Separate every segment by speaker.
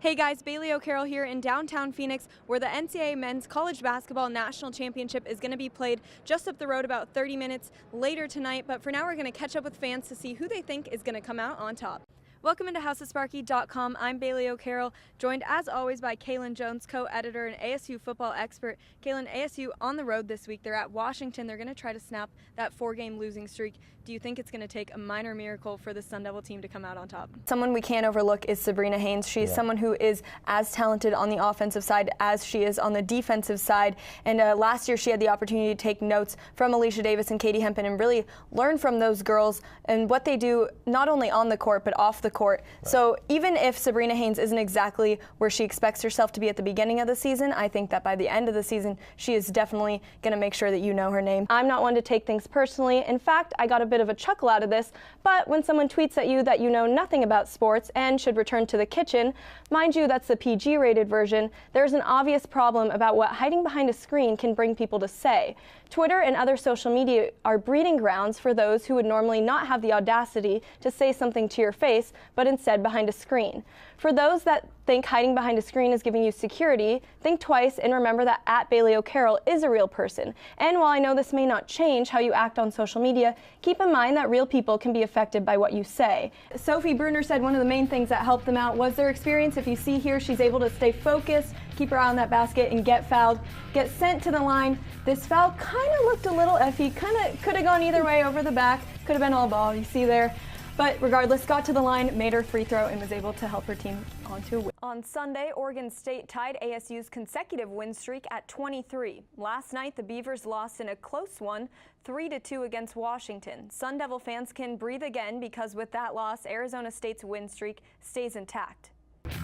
Speaker 1: Hey guys, Bailey O'Carroll here in downtown Phoenix, where the NCAA Men's College Basketball National Championship is going to be played just up the road about 30 minutes later tonight. But for now, we're going to catch up with fans to see who they think is going to come out on top. Welcome into HouseOfSparky.com. I'm Bailey O'Carroll, joined as always by Kaylin Jones, co-editor and ASU football expert. Kaylin, ASU on the road this week. They're at Washington. They're going to try to snap that 4-game losing streak. Do you think it's going to take a minor miracle for the Sun Devil team to come out on top? Someone we can't overlook is Sabrina Haynes. She's someone who is as talented on the offensive side as she is on the defensive side. And last year she had the opportunity to take notes from Alicia Davis and Katie Hempen and really learn from those girls and what they do not only on the court but off the court. Right. So even if Sabrina Haynes isn't exactly where she expects herself to be at the beginning of the season, I think that by the end of the season she is definitely going to make sure that you know her name. I'm not one to take things personally. In fact, I got a bit of a chuckle out of this, but when someone tweets at you that you know nothing about sports and should return to the kitchen, mind you, that's the PG-rated version, there's an obvious problem about what hiding behind a screen can bring people to say. Twitter and other social media are breeding grounds for those who would normally not have the audacity to say something to your face, but instead behind a screen. For those that think hiding behind a screen is giving you security, think twice and remember that @Bailey O'Carroll is a real person. And while I know this may not change how you act on social media, keep in mind that real people can be affected by what you say. Sophie Bruner said one of the main things that helped them out was their experience. If you see here, she's able to stay focused, keep her eye on that basket, and get fouled, get sent to the line. This foul kind of looked a little iffy, kind of could have gone either way over the back, could have been all ball, you see there. But regardless, got to the line, made her free throw, and was able to help her team onto a win. On Sunday, Oregon State tied ASU's consecutive win streak at 23. Last night, the Beavers lost in a close one, 3-2 against Washington. Sun Devil fans can breathe again because with that loss, Arizona State's win streak stays intact.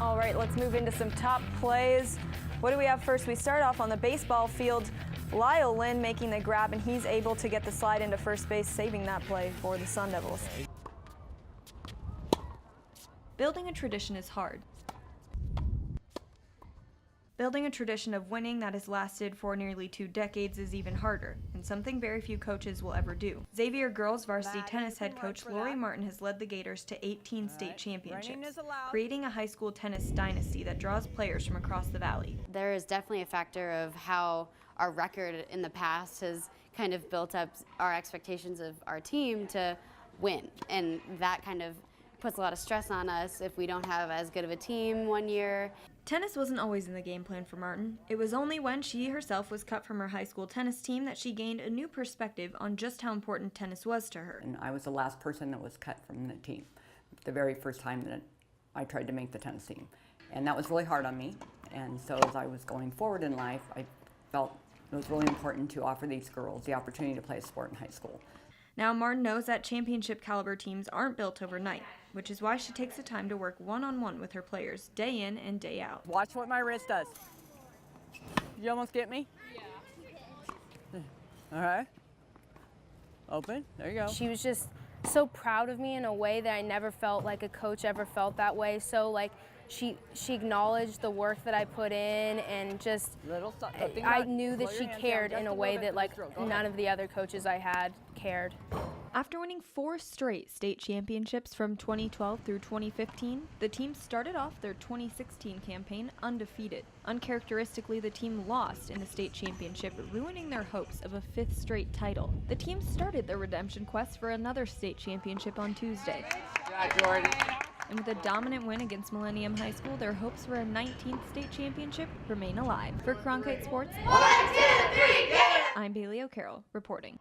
Speaker 1: All right, let's move into some top plays. What do we have first? We start off on the baseball field. Lyle Lynn making the grab, and he's able to get the slide into first base, saving that play for the Sun Devils. Building a tradition is hard. Building a tradition of winning that has lasted for nearly 2 decades is even harder, and something very few coaches will ever do. Xavier girls varsity tennis head coach Lori Martin has led the Gators to 18 state championships, creating a high school tennis dynasty that draws players from across the valley.
Speaker 2: There is definitely a factor of how our record in the past has kind of built up our expectations of our team to win, and that kind of puts a lot of stress on us if we don't have as good of a team one year.
Speaker 1: Tennis wasn't always in the game plan for Martin. It was only when she herself was cut from her high school tennis team that she gained a new perspective on just how important tennis was to her.
Speaker 3: And I was the last person that was cut from the team, the very first time that I tried to make the tennis team. And that was really hard on me. And so as I was going forward in life, I felt it was really important to offer these girls the opportunity to play a sport in high school.
Speaker 1: Now Martin knows that championship caliber teams aren't built overnight, which is why she takes the time to work one-on-one with her players day in and day out.
Speaker 3: Watch what my wrist does. You almost get me? Yeah. All right. Open. There you go.
Speaker 4: She was just so proud of me in a way that I never felt like a coach ever felt that way. So like she acknowledged the work that I put in, and just I knew that she cared in a way that like none of the other coaches I had cared.
Speaker 1: After winning 4 straight state championships from 2012 through 2015, the team started off their 2016 campaign undefeated. Uncharacteristically, the team lost in the state championship, ruining their hopes of a 5th straight title. The team started their redemption quest for another state championship on Tuesday. And with a dominant win against Millennium High School, their hopes for a 19th state championship remain alive. For Cronkite Sports,
Speaker 5: 1, 2, 3, get it!
Speaker 1: I'm Bailey O'Carroll reporting.